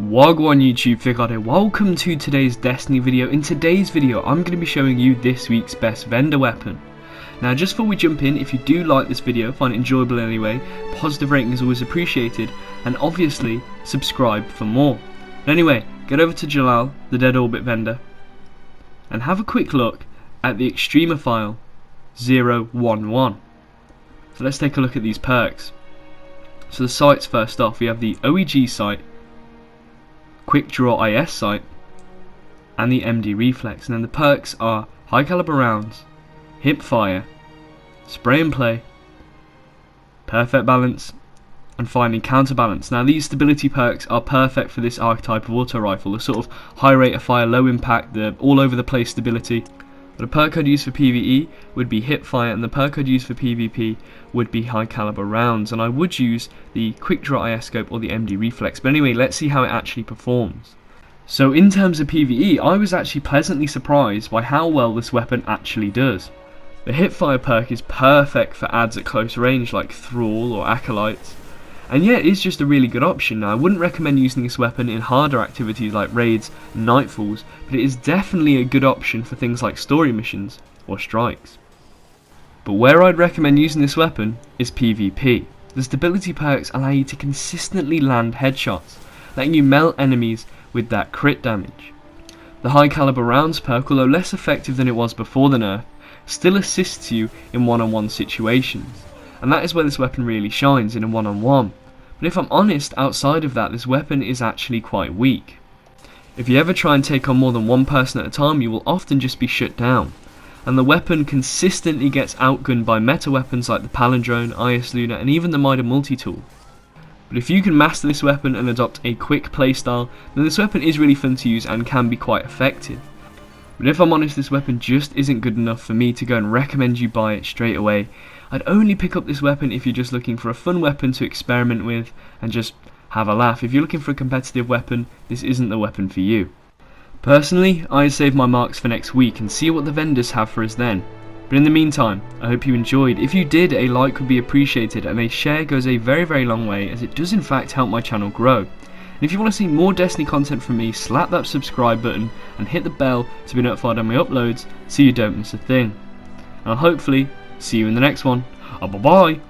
Wagwan YouTube, Fikod here. Welcome to today's Destiny video. In today's video I'm going to be showing you this week's best vendor weapon. Now just before we jump in, if you do like this video, find it enjoyable anyway, positive rating is always appreciated, and obviously subscribe for more. But anyway, get over to Jalal, the Dead Orbit vendor, and have a quick look at the Extremophile 011. So let's take a look at these perks. So the sights first off, we have the OEG sight, Quick Draw IS sight, and the MD reflex. And then the perks are high caliber rounds, hip fire, spray and play, perfect balance, and finally counterbalance. Now these stability perks are perfect for this archetype of auto rifle, the sort of high rate of fire, low impact, the all over the place stability. But a perk I'd use for PvE would be hip fire, and the perk I'd use for PvP would be high caliber rounds, and I would use the quick draw IS scope or the MD reflex. But anyway, let's see how it actually performs. So in terms of PvE, I was actually pleasantly surprised by how well this weapon actually does. The hip fire perk is perfect for adds at close range like Thrall or Acolytes, and yet it is just a really good option. Now I wouldn't recommend using this weapon in harder activities like raids and nightfalls, but it is definitely a good option for things like story missions or strikes. But where I'd recommend using this weapon is PvP. The stability perks allow you to consistently land headshots, letting you melt enemies with that crit damage. The high caliber rounds perk, although less effective than it was before the nerf, still assists you in one-on-one situations, and that is where this weapon really shines, in a one-on-one. But if I'm honest, outside of that, this weapon is actually quite weak. If you ever try and take on more than one person at a time, you will often just be shut down, and the weapon consistently gets outgunned by meta weapons like the Palindrome, IS Luna, and even the Mida multi-tool. But if you can master this weapon and adopt a quick playstyle, then this weapon is really fun to use and can be quite effective. But if I'm honest, this weapon just isn't good enough for me to go and recommend you buy it straight away. I'd only pick up this weapon if you're just looking for a fun weapon to experiment with and just have a laugh. If you're looking for a competitive weapon, this isn't the weapon for you. Personally, I'd save my marks for next week and see what the vendors have for us then. But in the meantime, I hope you enjoyed. If you did, a like would be appreciated, and a share goes a very long way, as it does in fact help my channel grow. And if you want to see more Destiny content from me, slap that subscribe button and hit the bell to be notified on my uploads so you don't miss a thing. And I'll hopefully see you in the next one. Bye bye.